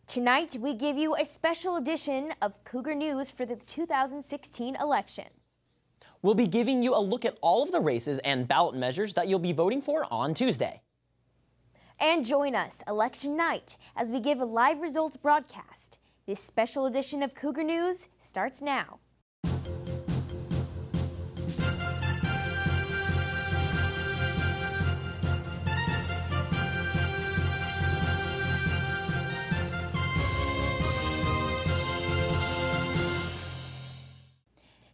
Tonight, we give you a special edition of Cougar News for the 2016 election. We'll be giving you a look at all of the races and ballot measures that you'll be voting for on Tuesday. And join us election night as we give a live results broadcast. This special edition of Cougar News starts now.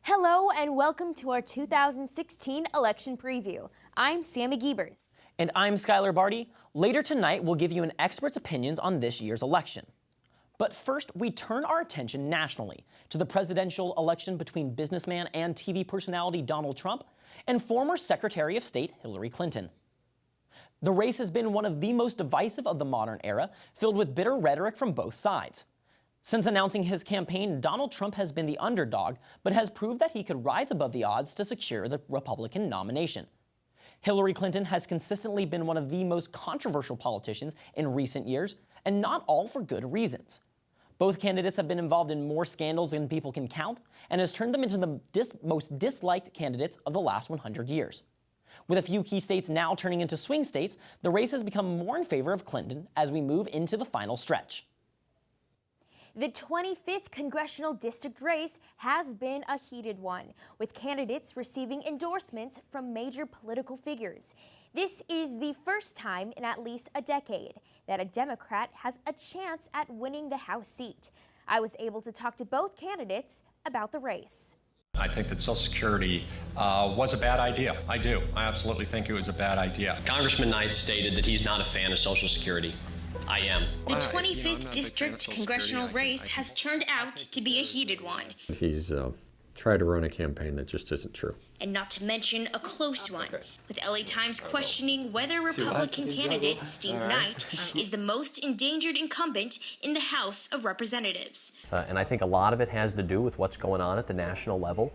Hello and welcome to our 2016 election preview. I'm Samie Gebers. And I'm Skylar Barti. Later tonight, we'll give you an expert's opinions on this year's election. But first, we turn our attention nationally to the presidential election between businessman and TV personality Donald Trump and former Secretary of State Hillary Clinton. The race has been one of the most divisive of the modern era, filled with bitter rhetoric from both sides. Since announcing his campaign, Donald Trump has been the underdog, but has proved that he could rise above the odds to secure the Republican nomination. Hillary Clinton has consistently been one of the most controversial politicians in recent years, and not all for good reasons. Both candidates have been involved in more scandals than people can count, and has turned them into the most disliked candidates of the last 100 years. With a few key states now turning into swing states, the race has become more in favor of Clinton as we move into the final stretch. The 25th congressional district race has been a heated one, with candidates receiving endorsements from major political figures. This is the first time in at least a decade that a Democrat has a chance at winning the House seat. I was able to talk to both candidates about the race. I think that Social Security was a bad idea. I do. I absolutely think it was a bad idea. Congressman Knight stated that he's not a fan of Social Security. I am. The 25th district congressional race has turned out to be a heated one. He's tried to run a campaign that just isn't true. And not to mention a close one, with LA Times questioning whether Republican candidate Steve Knight is the most endangered incumbent in the House of Representatives. And I think a lot of it has to do with what's going on at the national level.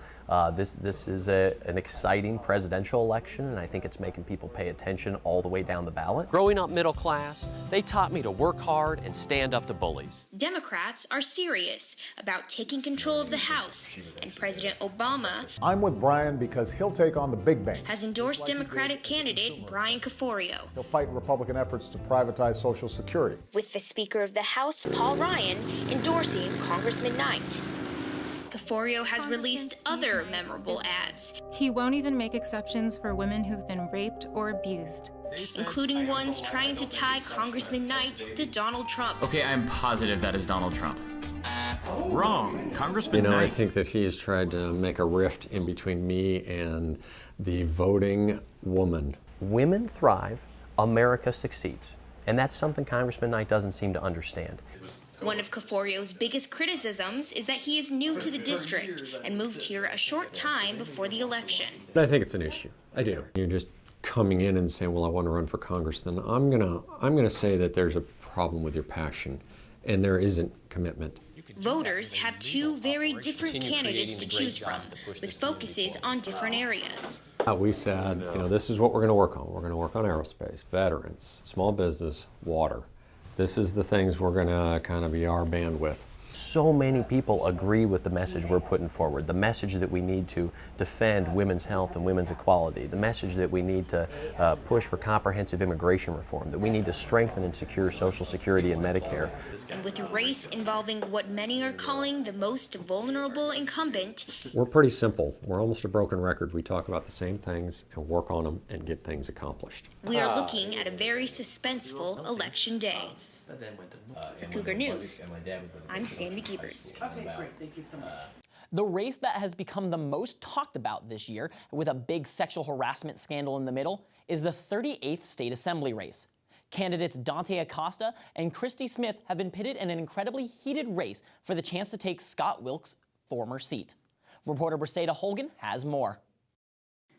This is an exciting presidential election, and I think it's making people pay attention all the way down the ballot. Growing up middle class, they taught me to work hard and stand up to bullies. Democrats are serious about taking control of the House, and President Obama I'm with Brian because he'll take on the big bank. Has endorsed Democratic candidate Brian Caforio. He'll fight Republican efforts to privatize Social Security. With the Speaker of the House, Paul Ryan, endorsing Congressman Knight. Caforio has released other memorable ads. He won't even make exceptions for women who've been raped or abused, including ones trying to tie Congressman Knight to Donald Trump. Okay, I'm positive that is Donald Trump. Wrong. Congressman Knight. Knight. I think that he has tried to make a rift in between me and the voting woman. Women thrive, America succeeds. And that's something Congressman Knight doesn't seem to understand. One of Caforio's biggest criticisms is that he is new to the district and moved here a short time before the election. I think it's an issue. I do. You're just coming in and saying, well, I want to run for Congress, then I'm gonna say that there's a problem with your passion, and there isn't commitment. Voters have two very different candidates to choose from, with focuses on different areas. We said, this is what we're going to work on. We're going to work on aerospace, veterans, small business, water. This is the things we're going to kind of be our bandwidth. So many people agree with the message we're putting forward, the message that we need to defend women's health and women's equality, the message that we need to push for comprehensive immigration reform, that we need to strengthen and secure Social Security and Medicare. And with a race involving what many are calling the most vulnerable incumbent, we're pretty simple. We're almost a broken record. We talk about the same things and work on them and get things accomplished. We are looking at a very suspenseful election day. For Cougar News, I'm Samie Gebers. The race that has become the most talked about this year, with a big sexual harassment scandal in the middle, is the 38th state assembly race. Candidates Dante Acosta and Christy Smith have been pitted in an incredibly heated race for the chance to take Scott Wilkes' former seat. Reporter Briseda Holgan has more.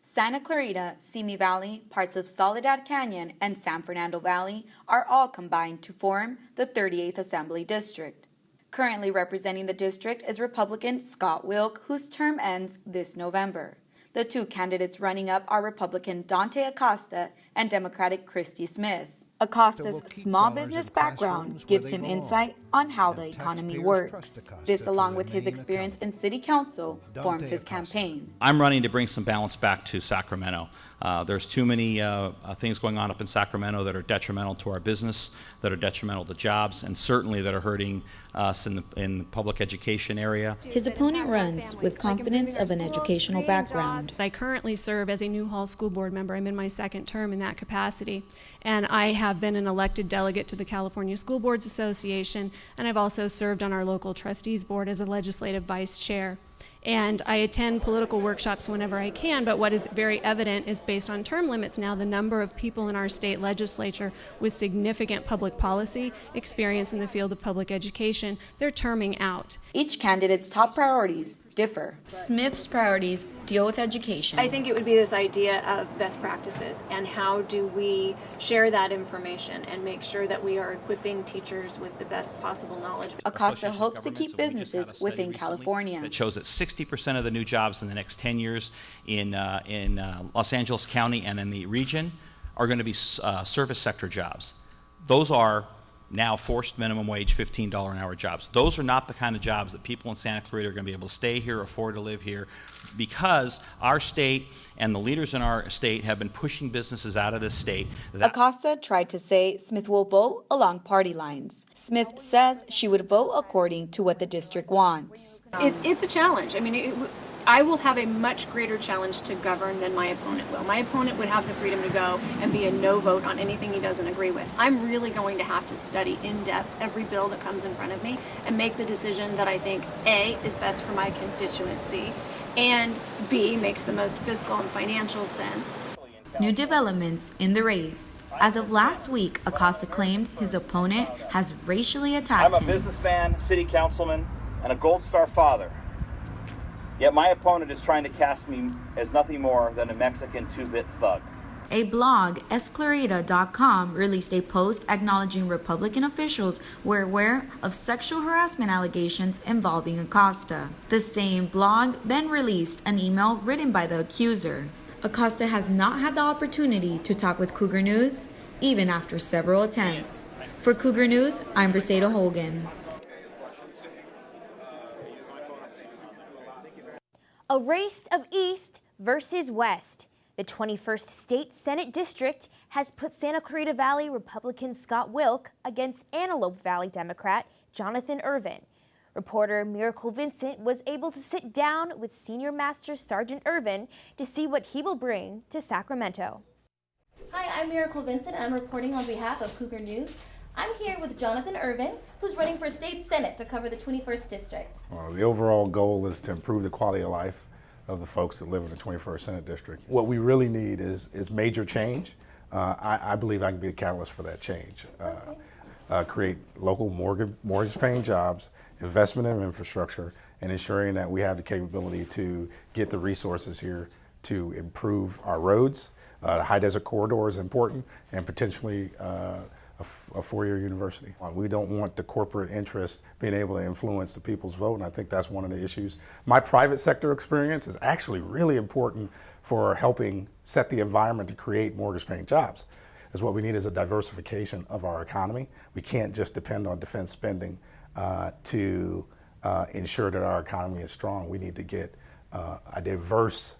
Santa Clarita, Simi Valley, parts of Soledad Canyon, and San Fernando Valley are all combined to form the 38th Assembly District. Currently representing the district is Republican Scott Wilk, whose term ends this November. The two candidates running up are Republican Dante Acosta and Democratic Christy Smith. Acosta's small business background gives him insight on how the economy works. This, along with his experience in city council, forms his campaign. I'm running to bring some balance back to Sacramento. There's too many things going on up in Sacramento that are detrimental to our business, that are detrimental to jobs, and certainly that are hurting us in the public education area. His opponent runs with confidence of an educational background. I currently serve as a New Hall School Board member. I'm in my second term in that capacity. And I have been an elected delegate to the California School Boards Association, and I've also served on our local trustees board as a legislative vice chair. And I attend political workshops whenever I can, but what is very evident is based on term limits now, the number of people in our state legislature with significant public policy experience in the field of public education, they're terming out. Each candidate's top priorities differ. Smith's priorities deal with education. I think it would be this idea of best practices and how do we share that information and make sure that we are equipping teachers with the best possible knowledge. Acosta hopes to keep businesses within California. It shows that 60% of the new jobs in the next 10 years in Los Angeles County and in the region are going to be service sector jobs. Those are now forced minimum wage $15 an hour jobs. Those are not the kind of jobs that people in Santa Clarita are going to be able to stay here, afford to live here, because our state and the leaders in our state have been pushing businesses out of this state. Acosta tried to say Smith will vote along party lines. Smith says she would vote according to what the district wants. It's a challenge. I mean, I will have a much greater challenge to govern than my opponent will. My opponent would have the freedom to go and be a no vote on anything he doesn't agree with. I'm really going to have to study in depth every bill that comes in front of me and make the decision that I think A, is best for my constituency, and B, makes the most fiscal and financial sense. New developments in the race. As of last week, Acosta claimed his opponent has racially attacked him. I'm a businessman, city councilman, and a Gold Star father. Yet my opponent is trying to cast me as nothing more than a Mexican two-bit thug. A blog, Esclarita.com, released a post acknowledging Republican officials were aware of sexual harassment allegations involving Acosta. The same blog then released an email written by the accuser. Acosta has not had the opportunity to talk with Cougar News, even after several attempts. For Cougar News, I'm Briseida Holgan. A race of East versus West. The 21st State Senate District has put Santa Clarita Valley Republican Scott Wilk against Antelope Valley Democrat Jonathan Irvin. Reporter Miracle Vincent was able to sit down with Senior Master Sergeant Irvin to see what he will bring to Sacramento. Hi, I'm Miracle Vincent, and I'm reporting on behalf of Cougar News. I'm here with Jonathan Irvin, who's running for state senate to cover the 21st district. Well, the overall goal is to improve the quality of life of the folks that live in the 21st Senate District. What we really need is major change. I believe I can be a catalyst for that change. Create local mortgage-paying jobs, investment in infrastructure, and ensuring that we have the capability to get the resources here to improve our roads. The high desert corridor is important, and potentially a four-year university. We don't want the corporate interests being able to influence the people's vote, and I think that's one of the issues. My private sector experience is actually really important for helping set the environment to create mortgage-paying jobs. Because what we need is a diversification of our economy. We can't just depend on defense spending to ensure that our economy is strong. We need to get a diverse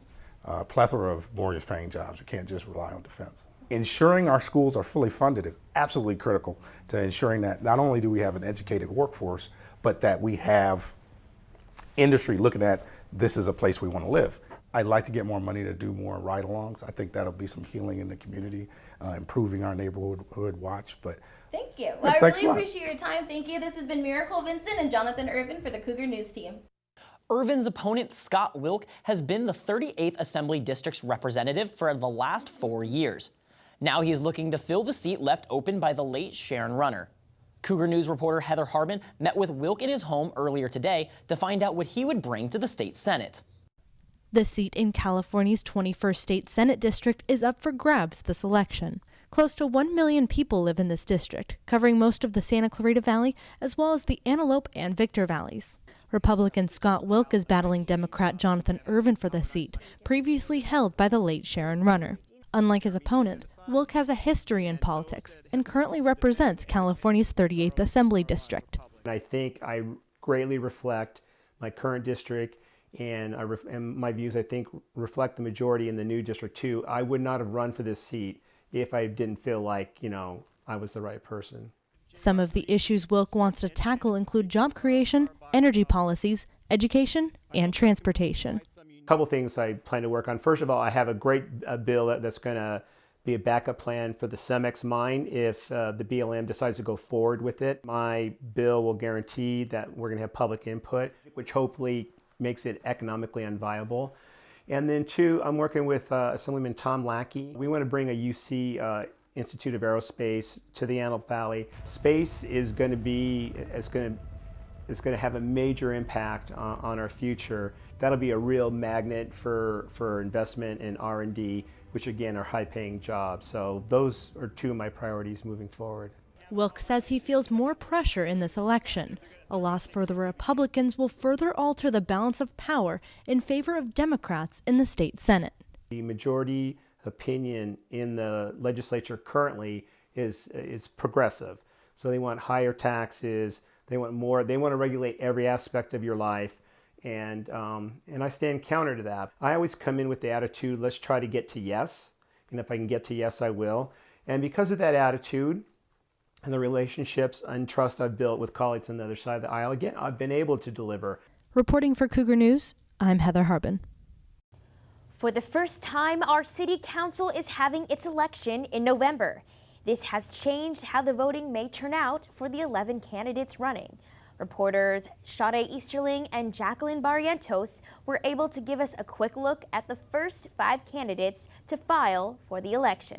plethora of mortgage-paying jobs. We can't just rely on defense. Ensuring our schools are fully funded is absolutely critical to ensuring that not only do we have an educated workforce, but that we have industry looking at this is a place we want to live. I'd like to get more money to do more ride-alongs. I think that'll be some healing in the community, improving our neighborhood watch. But thank you. Well, I really appreciate your time. Thank you. This has been Miracle Vincent and Jonathan Irvin for the Cougar News team. Irvin's opponent, Scott Wilk, has been the 38th Assembly District's representative for the last 4 years. Now he is looking to fill the seat left open by the late Sharon Runner. Cougar News reporter Heather Harbin met with Wilk in his home earlier today to find out what he would bring to the state Senate. The seat in California's 21st State Senate District is up for grabs this election. Close to 1 million people live in this district, covering most of the Santa Clarita Valley as well as the Antelope and Victor Valleys. Republican Scott Wilk is battling Democrat Jonathan Irvin for the seat, previously held by the late Sharon Runner. Unlike his opponent, Wilk has a history in politics and currently represents California's 38th Assembly District. I think I greatly reflect my current district, and my views, I think, reflect the majority in the new District 2. I would not have run for this seat if I didn't feel like, I was the right person. Some of the issues Wilk wants to tackle include job creation, energy policies, education, and transportation. A couple things I plan to work on. First of all, I have a great bill that's going to be a backup plan for the Cemex mine if the BLM decides to go forward with it. My bill will guarantee that we're going to have public input, which hopefully makes it economically unviable. And then two, I'm working with Assemblyman Tom Lackey. We want to bring a UC Institute of Aerospace to the Antelope Valley. Space is going to have a major impact on our future. That'll be a real magnet for investment in R&D, which again are high-paying jobs. So those are two of my priorities moving forward. Wilk says he feels more pressure in this election. A loss for the Republicans will further alter the balance of power in favor of Democrats in the state Senate. The majority opinion in the legislature currently is progressive. So they want higher taxes, they want more, they want to regulate every aspect of your life. And I stand counter to that. I always come in with the attitude, let's try to get to yes. And if I can get to yes, I will. And because of that attitude and the relationships and trust I've built with colleagues on the other side of the aisle, again, I've been able to deliver. Reporting for Cougar News, I'm Heather Harbin. For the first time, our city council is having its election in November. This has changed how the voting may turn out for the 11 candidates running. Reporters Sade Easterling and Jacqueline Barrientos were able to give us a quick look at the first 5 candidates to file for the election.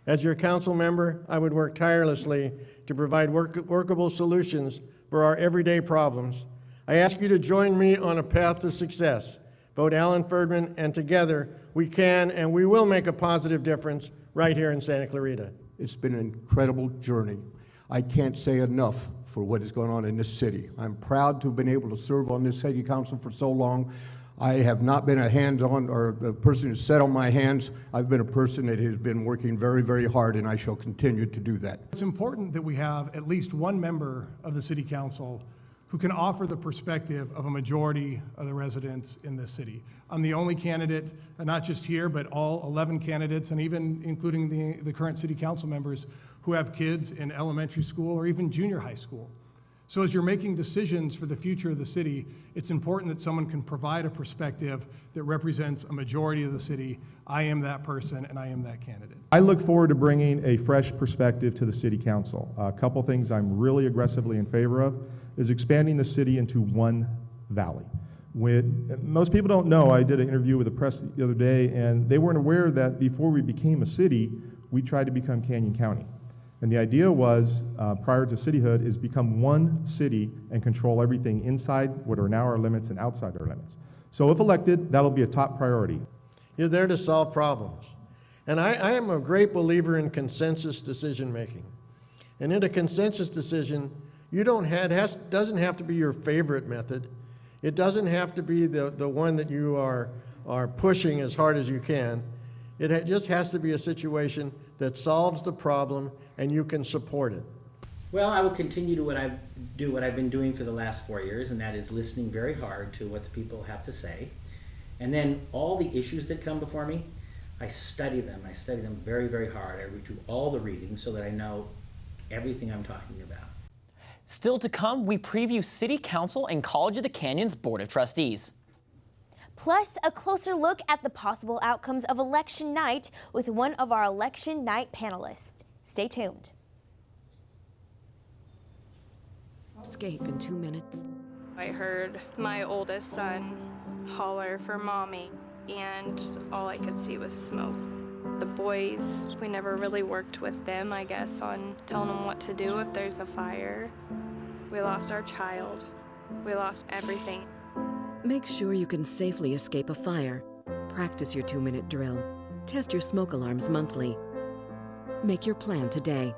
As your council member, I would work tirelessly to provide workable solutions for our everyday problems. I ask you to join me on a path to success. Vote Alan Ferdman, and together we can and we will make a positive difference right here in Santa Clarita. It's been an incredible journey. I can't say enough for what is going on in this city. I'm proud to have been able to serve on this city council for so long. I have not been a hands-on or a person who's sat on my hands. I've been a person that has been working very, very hard, and I shall continue to do that. It's important that we have at least one member of the city council who can offer the perspective of a majority of the residents in this city. I'm the only candidate, not just here, but all 11 candidates, and even including the current city council members who have kids in elementary school or even junior high school. So as you're making decisions for the future of the city, it's important that someone can provide a perspective that represents a majority of the city. I am that person, and I am that candidate. I look forward to bringing a fresh perspective to the city council. A couple things I'm really aggressively in favor of is expanding the city into one valley. Most people don't know, I did an interview with the press the other day, and they weren't aware that before we became a city, we tried to become Canyon County. And the idea was, prior to cityhood, is become one city and control everything inside what are now our limits and outside our limits. So if elected, that'll be a top priority. You're there to solve problems. And I am a great believer in consensus decision making. And in a consensus decision, doesn't have to be your favorite method. It doesn't have to be the one that you are pushing as hard as you can. It just has to be a situation that solves the problem and you can support it. Well, I will continue to do what I've been doing for the last 4 years, and that is listening very hard to what the people have to say. And then all the issues that come before me, I study them. I study them very, very hard. I do all the reading so that I know everything I'm talking about. Still to come, we preview City Council and College of the Canyons Board of Trustees. Plus, a closer look at the possible outcomes of election night with one of our election night panelists. Stay tuned. Escape in 2 minutes. I heard my oldest son holler for mommy, and all I could see was smoke. The boys, we never really worked with them, I guess, on telling them what to do if there's a fire. We lost our child. We lost everything. Make sure you can safely escape a fire. Practice your 2-minute drill. Test your smoke alarms monthly. Make your plan today.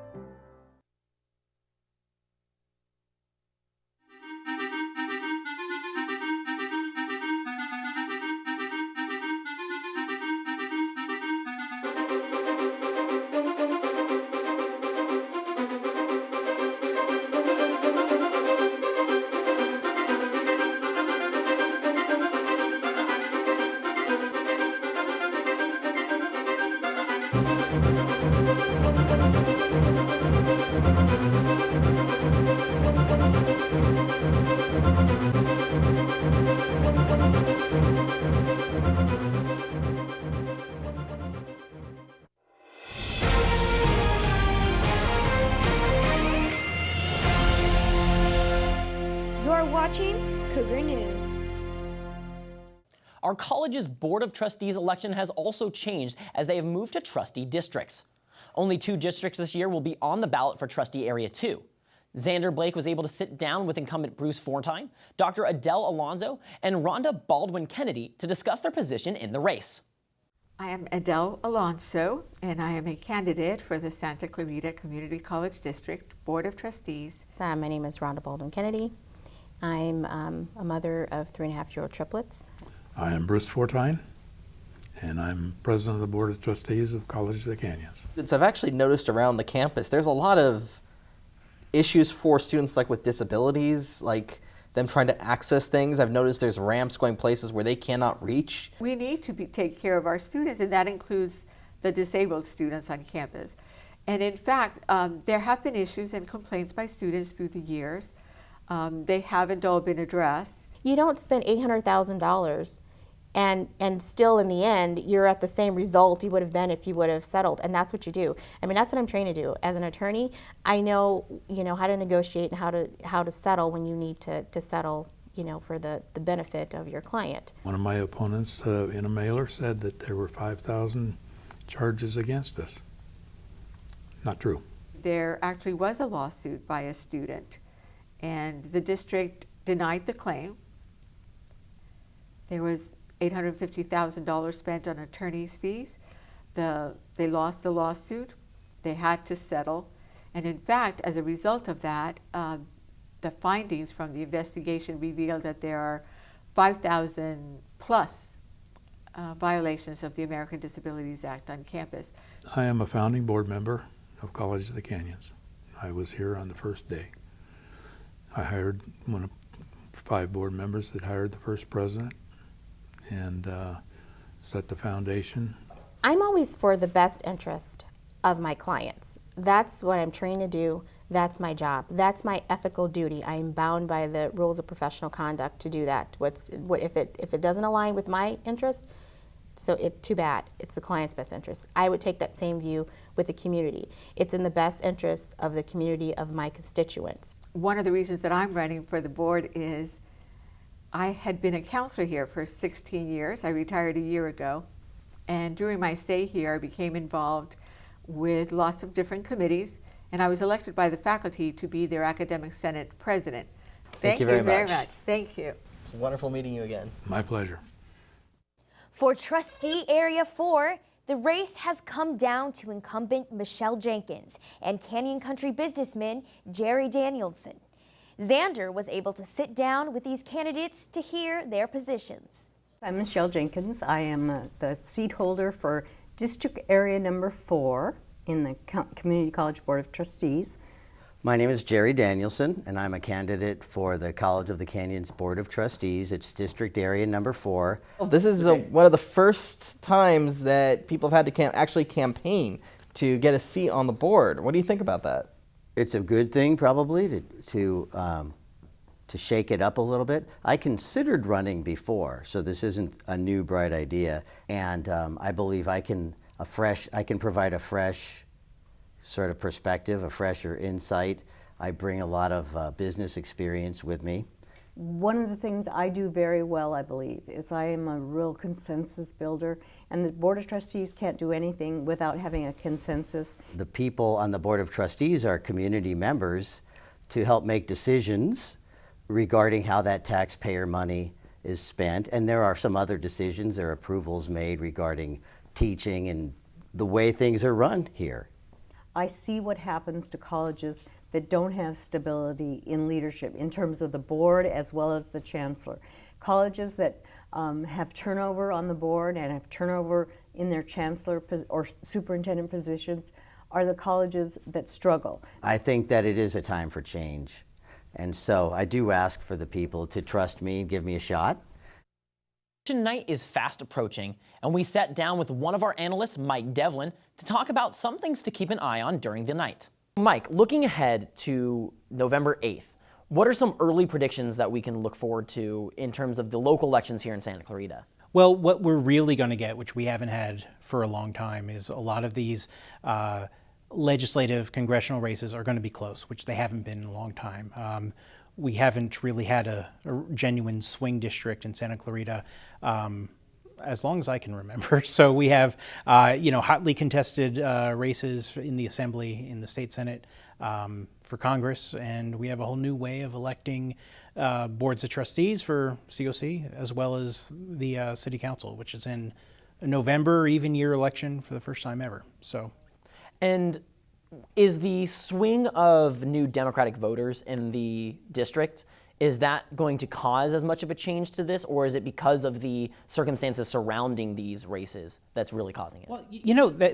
watching Cougar News. Our college's Board of Trustees election has also changed as they have moved to trustee districts. Only 2 districts this year will be on the ballot for trustee area 2. Xander Blake was able to sit down with incumbent Bruce Fortine, Dr. Adele Alonzo, and Rhonda Baldwin Kennedy to discuss their position in the race. I am Adele Alonso, and I am a candidate for the Santa Clarita Community College District Board of Trustees. My name is Rhonda Baldwin Kennedy. I'm a mother of 3.5-year-old triplets. I am Bruce Fortine, and I'm president of the Board of Trustees of College of the Canyons. I've actually noticed around the campus, there's a lot of issues for students like with disabilities, like them trying to access things. I've noticed there's ramps going places where they cannot reach. We need to take care of our students, and that includes the disabled students on campus. And in fact, there have been issues and complaints by students through the years. They haven't all been addressed. You don't spend $800,000 and still in the end you're at the same result you would have been if you would have settled, and that's what you do. I mean, that's what I'm trained to do as an attorney. I know, how to negotiate and how to settle when you need to settle, for the benefit of your client. One of my opponents in a mailer said that there were 5,000 charges against us. Not true. There actually was a lawsuit by a student, and the district denied the claim. There was $850,000 spent on attorney's fees. They lost the lawsuit. They had to settle. And in fact, as a result of that, the findings from the investigation revealed that there are 5,000 plus violations of the American Disabilities Act on campus. I am a founding board member of College of the Canyons. I was here on the first day. I hired one of 5 board members that hired the first president and set the foundation. I'm always for the best interest of my clients. That's what I'm trained to do. That's my job. That's my ethical duty. I am bound by the rules of professional conduct to do that. If it doesn't align with my interest, so too bad. It's the client's best interest. I would take that same view with the community. It's in the best interest of the community, of my constituents. One of the reasons that I'm running for the board is I had been a counselor here for 16 years. I retired a year ago. And during my stay here, I became involved with lots of different committees, and I was elected by the faculty to be their academic senate president. Thank you very much. Thank you. It's wonderful meeting you again. My pleasure. For Trustee Area 4, the race has come down to incumbent Michelle Jenkins and Canyon Country businessman Jerry Danielson. Xander was able to sit down with these candidates to hear their positions. I'm Michelle Jenkins. I am the seat holder for District Area Number 4 in the Community College Board of Trustees. My name is Jerry Danielson, and I'm a candidate for the College of the Canyons Board of Trustees. It's District Area Number 4. This is one of the first times that people have had to actually campaign to get a seat on the board. What do you think about that? It's a good thing, probably, to shake it up a little bit. I considered running before, so this isn't a new, bright idea. And I believe I can provide a fresh sort of perspective, a fresher insight. I bring a lot of business experience with me. One of the things I do very well, I believe, is I am a real consensus builder, and the Board of Trustees can't do anything without having a consensus. The people on the Board of Trustees are community members to help make decisions regarding how that taxpayer money is spent, and there are some other decisions or approvals made regarding teaching and the way things are run here. I see what happens to colleges that don't have stability in leadership in terms of the board as well as the chancellor. Colleges that have turnover on the board and have turnover in their chancellor or superintendent positions are the colleges that struggle. I think that it is a time for change. And so I do ask for the people to trust me and give me a shot. Election night is fast approaching, and we sat down with one of our analysts, Mike Devlin, to talk about some things to keep an eye on during the night. Mike, looking ahead to November 8th, what are some early predictions that we can look forward to in terms of the local elections here in Santa Clarita? Well, what we're really going to get, which we haven't had for a long time, is a lot of these legislative congressional races are going to be close, which they haven't been in a long time. we haven't really had a genuine swing district in Santa Clarita as long as I can remember. So we have, hotly contested races in the Assembly, in the State Senate, for Congress, and we have a whole new way of electing boards of trustees for COC, as well as the City Council, which is in a November even year election for the first time ever. So, and is the swing of new Democratic voters in the district, is that going to cause as much of a change to this, or is it because of the circumstances surrounding these races that's really causing it? Well,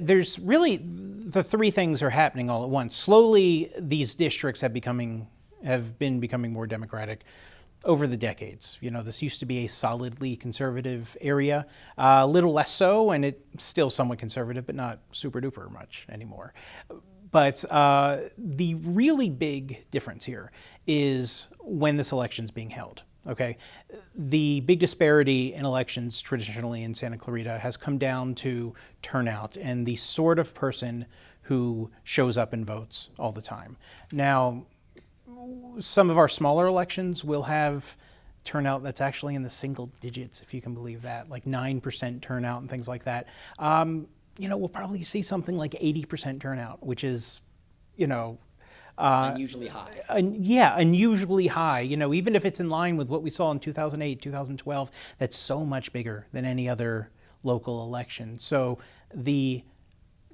there's really, the three things are happening all at once. Slowly, these districts have been becoming more Democratic over the decades. This used to be a solidly conservative area, a little less so, and it's still somewhat conservative, but not super duper much anymore. But the really big difference here is when this election's being held, okay? The big disparity in elections traditionally in Santa Clarita has come down to turnout and the sort of person who shows up and votes all the time. Now, some of our smaller elections will have turnout that's actually in the single digits, if you can believe that, like 9% turnout and things like that. We'll probably see something like 80% turnout, which is, unusually high. Unusually high. Even if it's in line with what we saw in 2008, 2012, that's so much bigger than any other local election. So the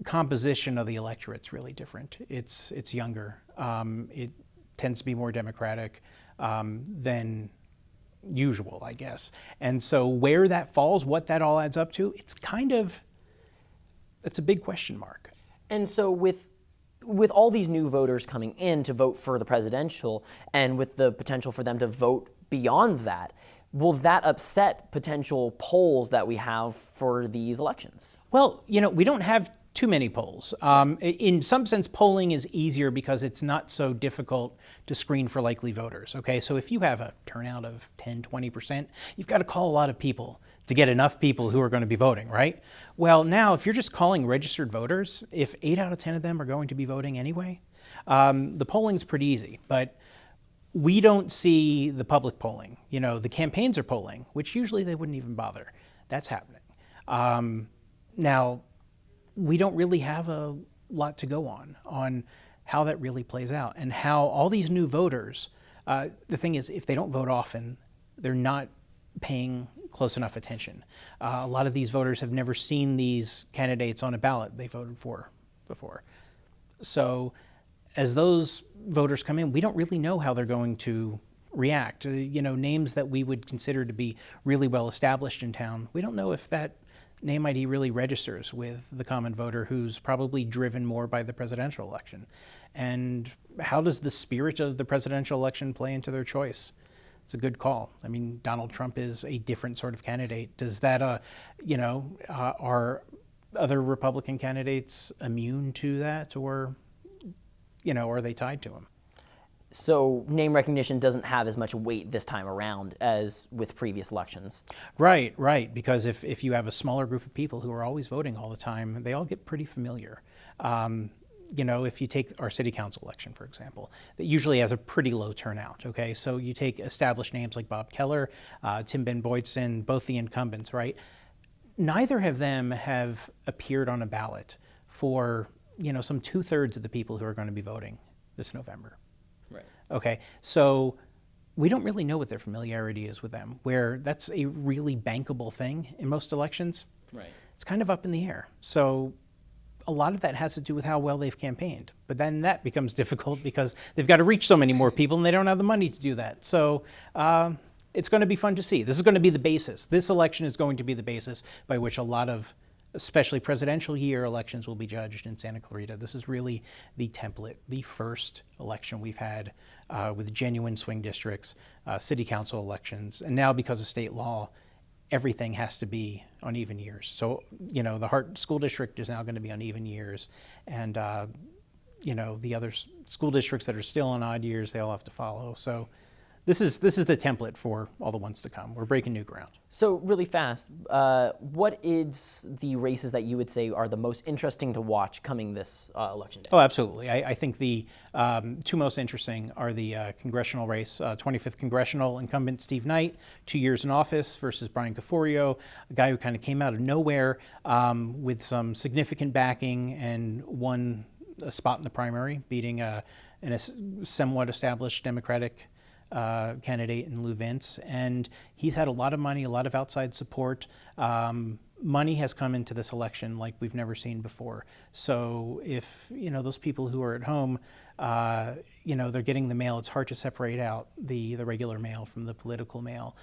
composition of the electorate's really different. It's younger. It tends to be more Democratic than usual, I guess. And so where that falls, what that all adds up to, it's a big question mark. And so with all these new voters coming in to vote for the presidential, and with the potential for them to vote beyond that, will that upset potential polls that we have for these elections? Well, we don't have too many polls. In some sense, polling is easier because it's not so difficult to screen for likely voters, okay? So if you have a turnout of 10, 20%, you've got to call a lot of people to get enough people who are going to be voting, right? Well, now, if you're just calling registered voters, if 8 out of 10 of them are going to be voting anyway, the polling's pretty easy. But we don't see the public polling. The campaigns are polling, which usually they wouldn't even bother. That's happening. Now, we don't really have a lot to go on how that really plays out and how all these new voters, the thing is, if they don't vote often, they're not paying close enough attention. A lot of these voters have never seen these candidates on a ballot they voted for before. So as those voters come in, we don't really know how they're going to react. Names that we would consider to be really well established in town, we don't know if that name ID really registers with the common voter who's probably driven more by the presidential election. And how does the spirit of the presidential election play into their choice? It's a good call. I mean, Donald Trump is a different sort of candidate. Does that, are other Republican candidates immune to that, or, are they tied to him? So name recognition doesn't have as much weight this time around as with previous elections. Right. Because if you have a smaller group of people who are always voting all the time, they all get pretty familiar. If you take our city council election, for example, that usually has a pretty low turnout, okay? So you take established names like Bob Keller, Tim Ben Boydson, both the incumbents, right? Neither of them have appeared on a ballot for, some 2/3 of the people who are going to be voting this November. Right. Okay, so we don't really know what their familiarity is with them, where that's a really bankable thing in most elections. Right. It's kind of up in the air. So a lot of that has to do with how well they've campaigned. But then that becomes difficult because they've got to reach so many more people and they don't have the money to do that. So it's going to be fun to see. This is going to be the basis. This election is going to be the basis by which a lot of, especially presidential year elections, will be judged in Santa Clarita. This is really the template, the first election we've had with genuine swing districts, city council elections, and now because of state law, everything has to be on even years. So, the Hart School District is now going to be on even years, and, the other school districts that are still on odd years, they all have to follow. So this is the template for all the ones to come. We're breaking new ground. So really fast, what is the races that you would say are the most interesting to watch coming this election day? Oh, absolutely. I think the two most interesting are the congressional race, 25th congressional incumbent Steve Knight, 2 years in office, versus Brian Caforio, a guy who kind of came out of nowhere with some significant backing and won a spot in the primary, beating a somewhat established Democratic candidate in Lou Vince, and he's had a lot of money, a lot of outside support. Money has come into this election like we've never seen before. So if those people who are at home, they're getting the mail, it's hard to separate out the regular mail from the political mail.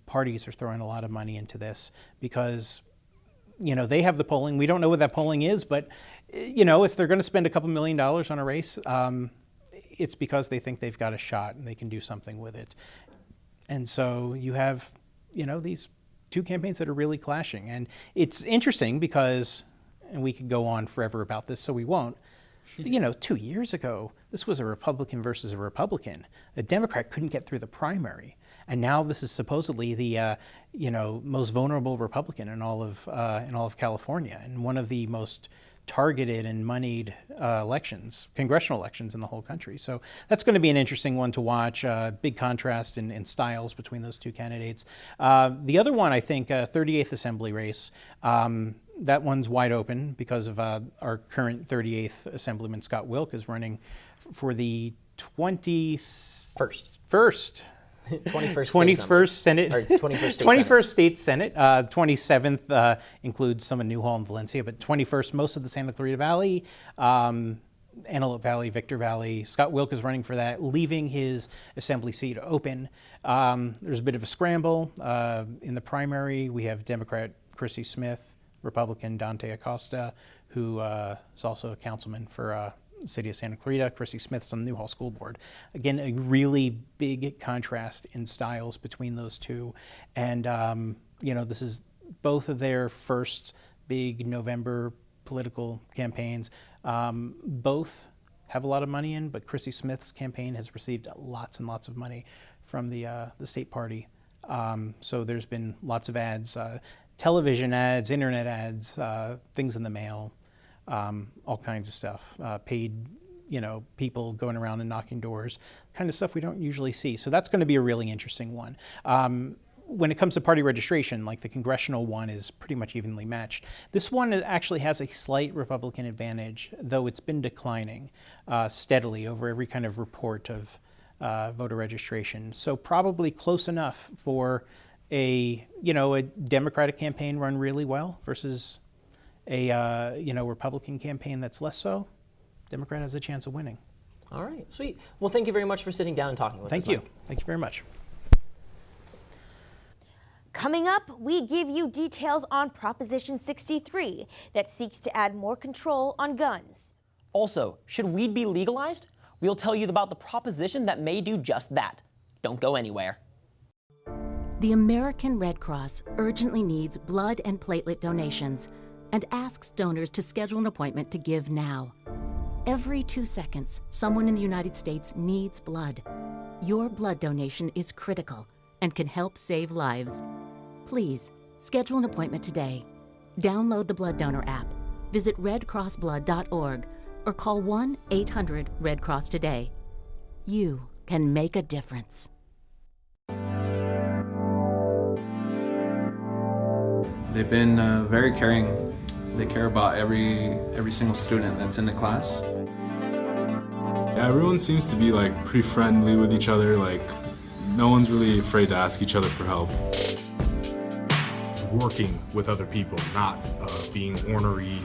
Parties are throwing a lot of money into this because they have the polling. We don't know what that polling is, but if they're going to spend a couple $1 million on a race, it's because they think they've got a shot and they can do something with it. And so you have, these two campaigns that are really clashing. And it's interesting because, and we could go on forever about this, so we won't. 2 years ago, this was a Republican versus a Republican. A Democrat couldn't get through the primary. And now this is supposedly the, most vulnerable Republican in all of California, and one of the most targeted and moneyed congressional elections in the whole country. So that's going to be an interesting one to watch. Big contrast in styles between those two candidates. The other one, I think, 38th Assembly race, that one's wide open because of our current 38th Assemblyman Scott Wilk is running for the 21st Senate, 21st State Senate. 27th includes some in Newhall and Valencia, but 21st, most of the Santa Clarita Valley, Antelope Valley, Victor Valley. Scott Wilk is running for that, leaving his assembly seat open. There's a bit of a scramble. In the primary, we have Democrat Chrissy Smith, Republican Dante Acosta, who is also a councilman for City of Santa Clarita. Chrissy Smith's on the Newhall School Board. Again, a really big contrast in styles between those two. And, this is both of their first big November political campaigns. Both have a lot of money in, but Chrissy Smith's campaign has received lots and lots of money from the state party. So there's been lots of ads, television ads, internet ads, things in the mail. All kinds of stuff, paid, people going around and knocking doors, kind of stuff we don't usually see. So that's going to be a really interesting one. When it comes to party registration, like the congressional one is pretty much evenly matched. This one actually has a slight Republican advantage, though it's been declining steadily over every kind of report of voter registration. So probably close enough for a Democratic campaign run really well versus a Republican campaign that's less so. Democrat has a chance of winning. All right, sweet. Well, thank you very much for sitting down and talking with us. Thank you. Thank you very much. Coming up, we give you details on Proposition 63 that seeks to add more control on guns. Also, should weed be legalized? We'll tell you about the proposition that may do just that. Don't go anywhere. The American Red Cross urgently needs blood and platelet donations and asks donors to schedule an appointment to give now. Every 2 seconds, someone in the United States needs blood. Your blood donation is critical and can help save lives. Please, schedule an appointment today. Download the Blood Donor app, visit redcrossblood.org, or call 1-800-RED-CROSS today. You can make a difference. They've been very caring. They care about every single student that's in the class. Yeah, everyone seems to be pretty friendly with each other. No one's really afraid to ask each other for help. Working with other people, not being ornery,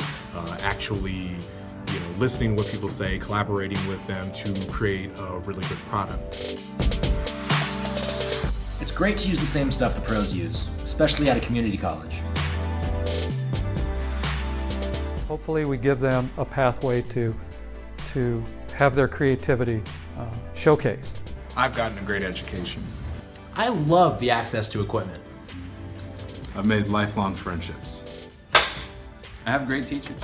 actually, listening to what people say, collaborating with them to create a really good product. It's great to use the same stuff the pros use, especially at a community college. Hopefully we give them a pathway to have their creativity showcased. I've gotten a great education. I love the access to equipment. I've made lifelong friendships. I have great teachers.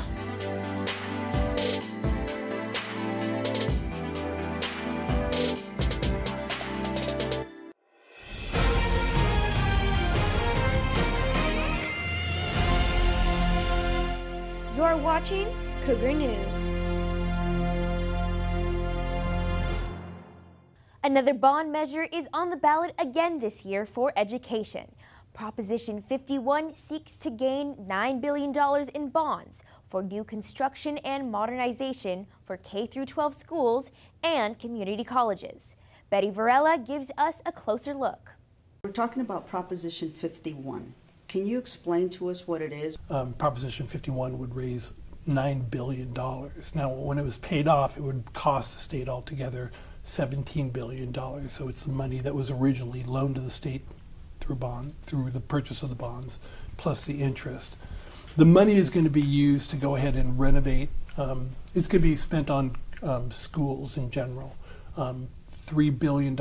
watching Cougar News. Another bond measure is on the ballot again this year for education. Proposition 51 seeks to gain $9 billion in bonds for new construction and modernization for K-12 schools and community colleges. Betty Varela gives us a closer look. We're talking about Proposition 51. Can you explain to us what it is? Proposition 51 would raise $9 billion. Now, when it was paid off, it would cost the state altogether $17 billion. So it's the money that was originally loaned to the state through the purchase of the bonds, plus the interest. The money is going to be used to go ahead and renovate. It's going to be spent on schools in general. $3 billion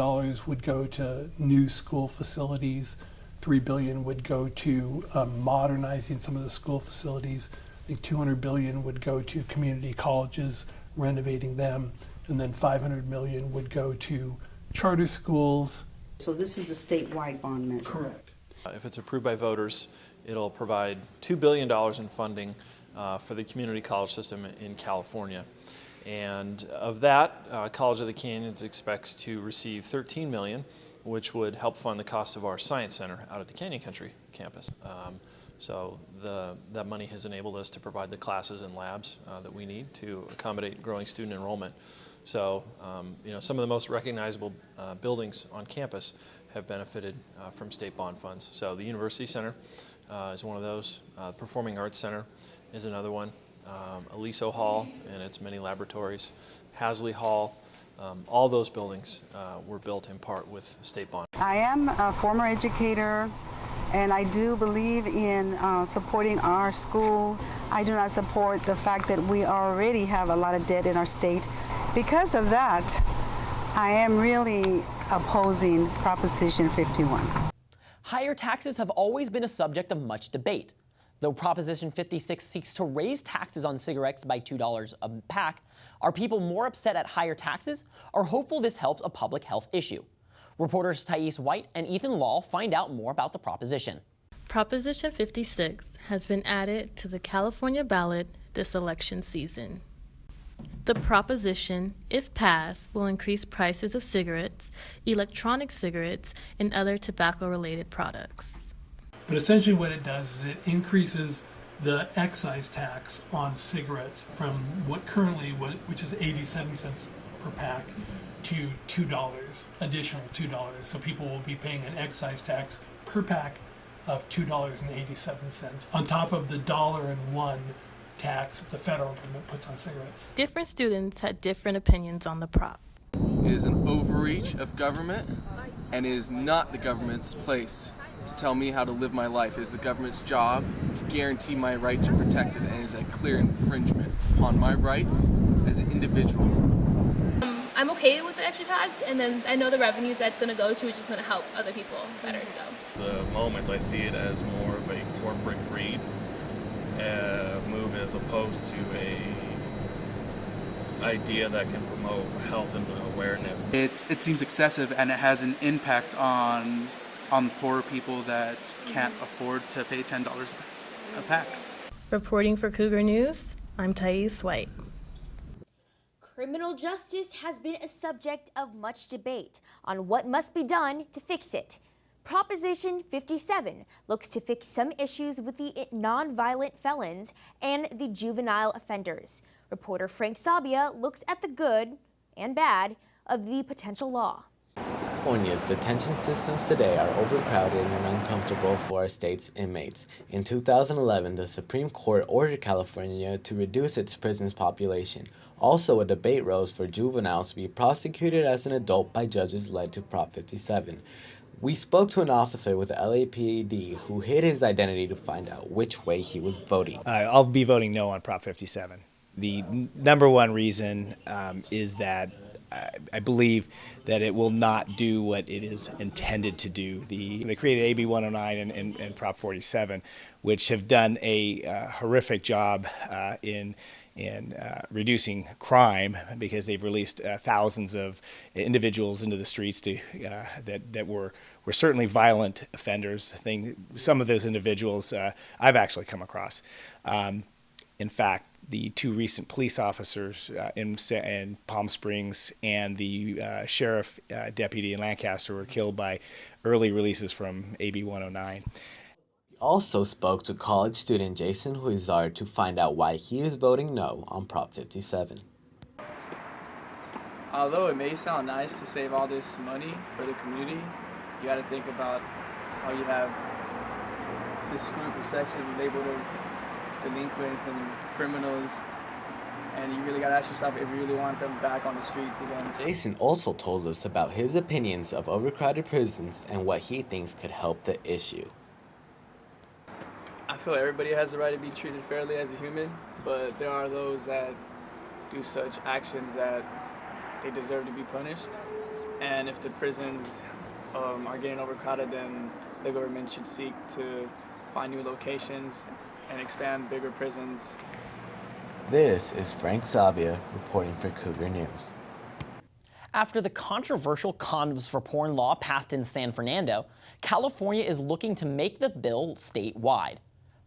would go to new school facilities. $3 billion would go to modernizing some of the school facilities. I think $200 billion would go to community colleges, renovating them, and then $500 million would go to charter schools. So this is a statewide bond measure? Correct. If it's approved by voters, it'll provide $2 billion in funding for the community college system in California. And of that, College of the Canyons expects to receive $13 million, which would help fund the cost of our science center out at the Canyon Country campus. So that money has enabled us to provide the classes and labs that we need to accommodate growing student enrollment. So, some of the most recognizable buildings on campus have benefited from state bond funds. So the University Center is one of those. Performing Arts Center is another one. Aliso Hall and its many laboratories. Hasley Hall. All those buildings were built in part with state bond. I am a former educator, and I do believe in supporting our schools. I do not support the fact that we already have a lot of debt in our state. Because of that, I am really opposing Proposition 51. Higher taxes have always been a subject of much debate. Though Proposition 56 seeks to raise taxes on cigarettes by $2 a pack, are people more upset at higher taxes or hopeful this helps a public health issue? Reporters Thais White and Ethan Law find out more about the proposition. Proposition 56 has been added to the California ballot this election season. The proposition, if passed, will increase prices of cigarettes, electronic cigarettes, and other tobacco-related products. But essentially what it does is it increases the excise tax on cigarettes from what currently, which is 87 cents per pack, to $2, additional $2. So people will be paying an excise tax per pack of $2.87 on top of the $1 tax the federal government puts on cigarettes. Different students had different opinions on the prop. It is an overreach of government, and it is not the government's place to tell me how to live my life. It is the government's job to guarantee my rights are protected, and it is a clear infringement upon my rights as an individual. I'm okay with the extra tax, and then I know the revenues that's going to go to is just going to help other people better. So the moment I see it as more of a corporate greed move as opposed to a idea that can promote health and awareness. It seems excessive, and it has an impact on poor people that can't afford to pay $10 a pack. Reporting for Cougar News, I'm Thais White. Criminal justice has been a subject of much debate on what must be done to fix it. Proposition 57 looks to fix some issues with the nonviolent felons and the juvenile offenders. Reporter Frank Sabia looks at the good and bad of the potential law. California's detention systems today are overcrowded and uncomfortable for our state's inmates. In 2011, the Supreme Court ordered California to reduce its prison's population. Also, a debate rose for juveniles to be prosecuted as an adult by judges led to Prop 57. We spoke to an officer with the LAPD who hid his identity to find out which way he was voting. I'll be voting no on Prop 57. The number one reason is that I believe that it will not do what it is intended to do. They created AB 109 and Prop 47, which have done a horrific job in reducing crime, because they've released thousands of individuals into the streets that were certainly violent offenders. Some of those individuals I've actually come across. In fact, the two recent police officers in Palm Springs and the sheriff deputy in Lancaster were killed by early releases from AB 109. We also spoke to college student Jason Huizar to find out why he is voting no on Prop 57. Although it may sound nice to save all this money for the community, you got to think about how you have this group or section labeled as delinquents and criminals, and you really got to ask yourself if you really want them back on the streets again. Jason also told us about his opinions of overcrowded prisons and what he thinks could help the issue. I feel everybody has the right to be treated fairly as a human, but there are those that do such actions that they deserve to be punished. And if the prisons are getting overcrowded, then the government should seek to find new locations and expand bigger prisons. This is Frank Sabia reporting for Cougar News. After the controversial Condoms for Porn law passed in San Fernando, California is looking to make the bill statewide.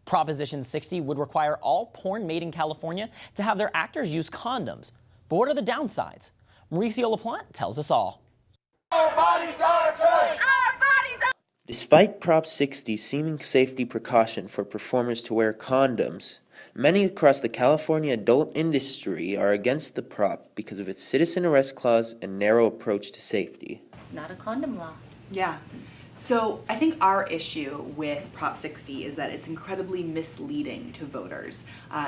Proposition 60 would require all porn made in California to have their actors use condoms. But what are the downsides? Mauricio LaPlante tells us all. Our bodies are choice. Despite Prop 60's seeming safety precaution for performers to wear condoms, many across the California adult industry are against the prop because of its citizen arrest clause and narrow approach to safety. It's not a condom law. Yeah. So I think our issue with Prop 60 is that it's incredibly misleading to voters.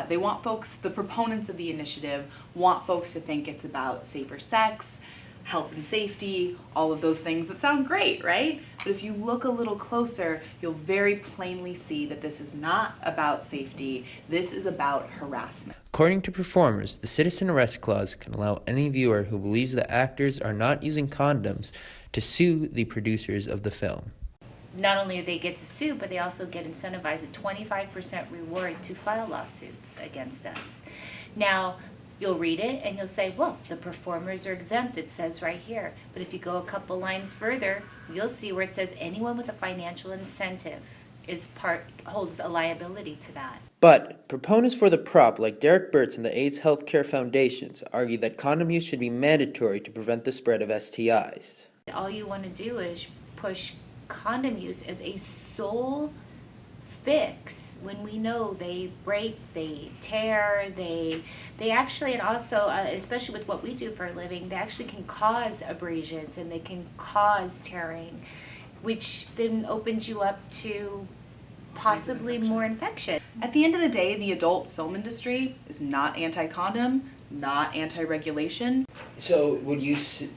They want folks, the proponents of the initiative, want folks to think it's about safer sex, health and safety, all of those things that sound great, right? But if you look a little closer, you'll very plainly see that this is not about safety. This is about harassment. According to performers, the citizen arrest clause can allow any viewer who believes the actors are not using condoms to sue the producers of the film. Not only do they get to sue, but they also get incentivized a 25% reward to file lawsuits against us. Now, you'll read it and you'll say, well, the performers are exempt, it says right here. But if you go a couple lines further, you'll see where it says anyone with a financial incentive holds a liability to that. But proponents for the prop, like Derek Burtz and the AIDS Healthcare Foundations, argue that condom use should be mandatory to prevent the spread of STIs. All you want to do is push condom use as a sole fix when we know they break, they tear, they actually, and also, especially with what we do for a living, they actually can cause abrasions and they can cause tearing, which then opens you up to possibly more infection. At the end of the day, the adult film industry is not anti-condom, not anti-regulation. So would you say,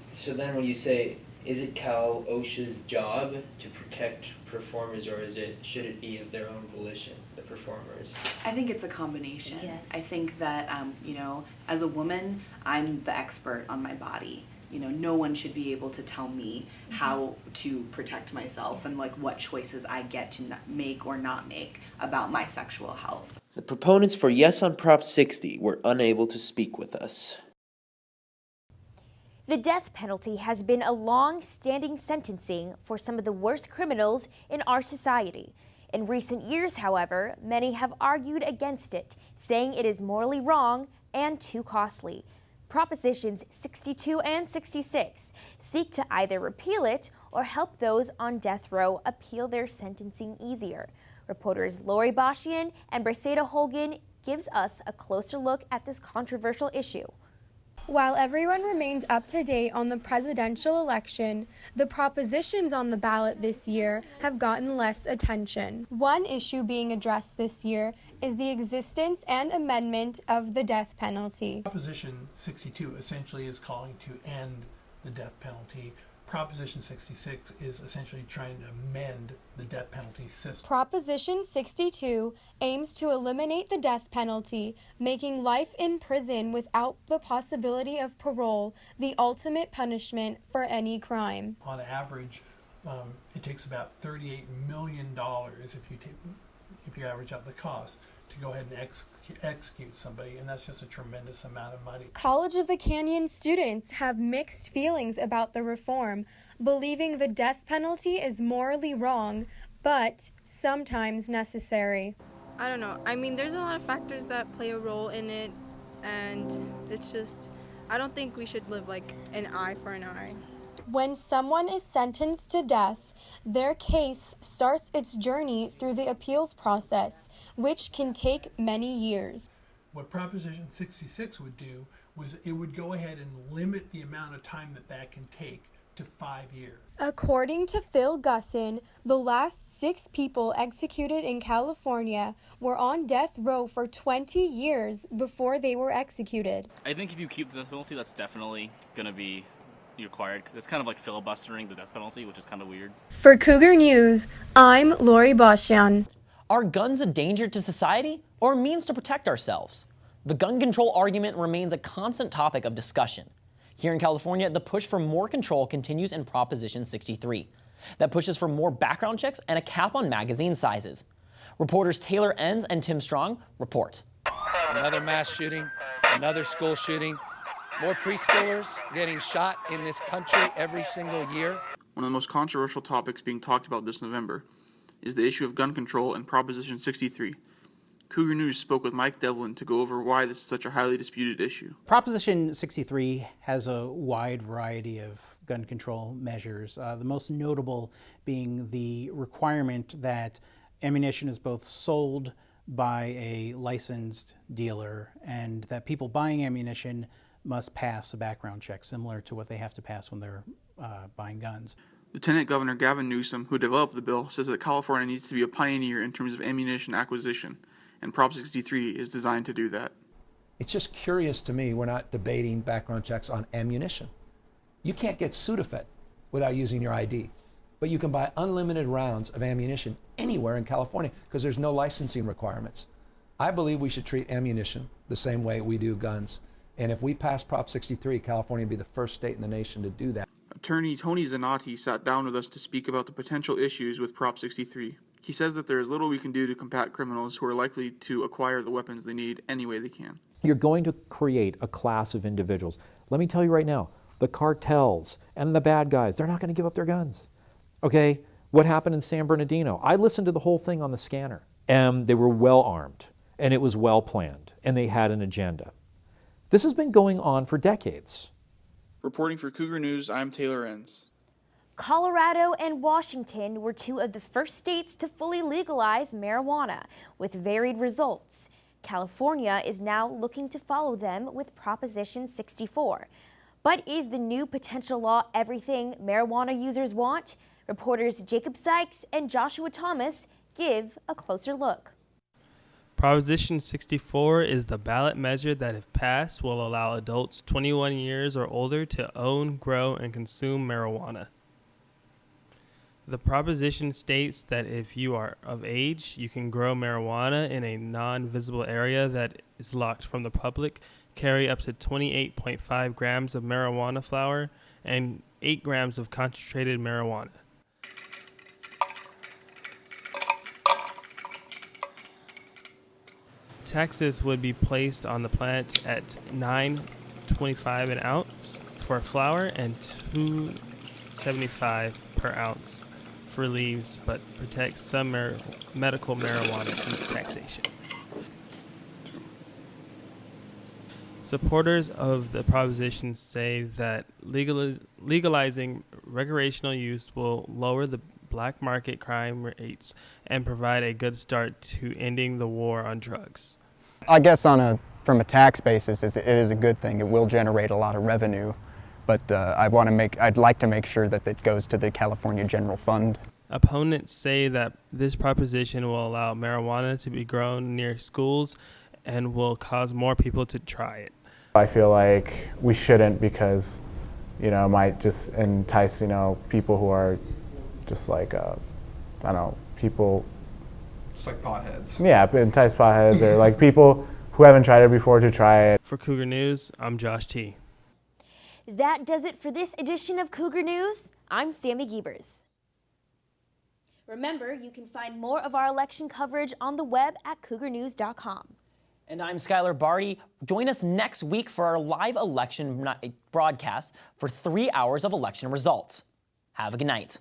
is it Cal OSHA's job to protect performers, or should it be of their own volition, the performers? I think it's a combination. Yes. I think that, as a woman, I'm the expert on my body. No one should be able to tell me how to protect myself and what choices I get to make or not make about my sexual health. The proponents for Yes on Prop 60 were unable to speak with us. The death penalty has been a long-standing sentencing for some of the worst criminals in our society. In recent years, however, many have argued against it, saying it is morally wrong and too costly. Propositions 62 and 66 seek to either repeal it or help those on death row appeal their sentencing easier. Reporters Lori Bashian and Briseda Holgan gives us a closer look at this controversial issue. While everyone remains up to date on the presidential election, the propositions on the ballot this year have gotten less attention. One issue being addressed this year is the existence and amendment of the death penalty. Proposition 62 essentially is calling to end the death penalty. Proposition 66 is essentially trying to amend the death penalty system. Proposition 62 aims to eliminate the death penalty, making life in prison without the possibility of parole the ultimate punishment for any crime. On average, it takes about $38 million if you average out the cost to go ahead and execute somebody, and that's just a tremendous amount of money. College of the Canyon students have mixed feelings about the reform, believing the death penalty is morally wrong, but sometimes necessary. I don't know. I mean, there's a lot of factors that play a role in it, and it's just, I don't think we should live like an eye for an eye. When someone is sentenced to death, their case starts its journey through the appeals process, which can take many years. What Proposition 66 would do was it would go ahead and limit the amount of time that can take to 5 years. According to Phil Gusson, the last 6 people executed in California were on death row for 20 years before they were executed. I think if you keep the death penalty, that's definitely going to be required. It's kind of like filibustering the death penalty, which is kind of weird. For Cougar News, I'm Lori Boshan. Are guns a danger to society or a means to protect ourselves? The gun control argument remains a constant topic of discussion. Here in California, the push for more control continues in Proposition 63. That pushes for more background checks and a cap on magazine sizes. Reporters Taylor Enns and Tim Strong report. Another mass shooting, another school shooting, more preschoolers getting shot in this country every single year. One of the most controversial topics being talked about this November is the issue of gun control and Proposition 63. Cougar News spoke with Mike Devlin to go over why this is such a highly disputed issue. Proposition 63 has a wide variety of gun control measures, the most notable being the requirement that ammunition is both sold by a licensed dealer and that people buying ammunition must pass a background check, similar to what they have to pass when they're buying guns. Lieutenant Governor Gavin Newsom, who developed the bill, says that California needs to be a pioneer in terms of ammunition acquisition, and Prop 63 is designed to do that. It's just curious to me we're not debating background checks on ammunition. You can't get Sudafed without using your ID, but you can buy unlimited rounds of ammunition anywhere in California because there's no licensing requirements. I believe we should treat ammunition the same way we do guns, and if we pass Prop 63, California would be the first state in the nation to do that. Attorney Tony Zanotti sat down with us to speak about the potential issues with Prop 63. He says that there is little we can do to combat criminals who are likely to acquire the weapons they need any way they can. You're going to create a class of individuals. Let me tell you right now, the cartels and the bad guys, they're not going to give up their guns. Okay, what happened in San Bernardino? I listened to the whole thing on the scanner, and they were well armed, and it was well planned, and they had an agenda. This has been going on for decades. Reporting for Cougar News, I'm Taylor Enns. Colorado and Washington were 2 of the first states to fully legalize marijuana, with varied results. California is now looking to follow them with Proposition 64. But is the new potential law everything marijuana users want? Reporters Jacob Sykes and Joshua Thomas give a closer look. Proposition 64 is the ballot measure that, if passed, will allow adults 21 years or older to own, grow, and consume marijuana. The proposition states that if you are of age, you can grow marijuana in a non-visible area that is locked from the public, carry up to 28.5 grams of marijuana flower, and 8 grams of concentrated marijuana. Taxes would be placed on the plant at $9.25 an ounce for flower and $2.75 per ounce for leaves, but protects some medical marijuana from taxation. Supporters of the proposition say that legalizing recreational use will lower the black market crime rates and provide a good start to ending the war on drugs. I guess from a tax basis, it is a good thing. It will generate a lot of revenue, but I'd like to make sure that it goes to the California General Fund. Opponents say that this proposition will allow marijuana to be grown near schools and will cause more people to try it. I feel like we shouldn't because, it might just entice, people who are just like, people. Just like potheads. Yeah, entice potheads or like people who haven't tried it before to try it. For Cougar News, I'm Josh T. That does it for this edition of Cougar News. I'm Samie Gebers. Remember, you can find more of our election coverage on the web at cougarnews.com. And I'm Skylar Barti. Join us next week for our live election broadcast for 3 hours of election results. Have a good night.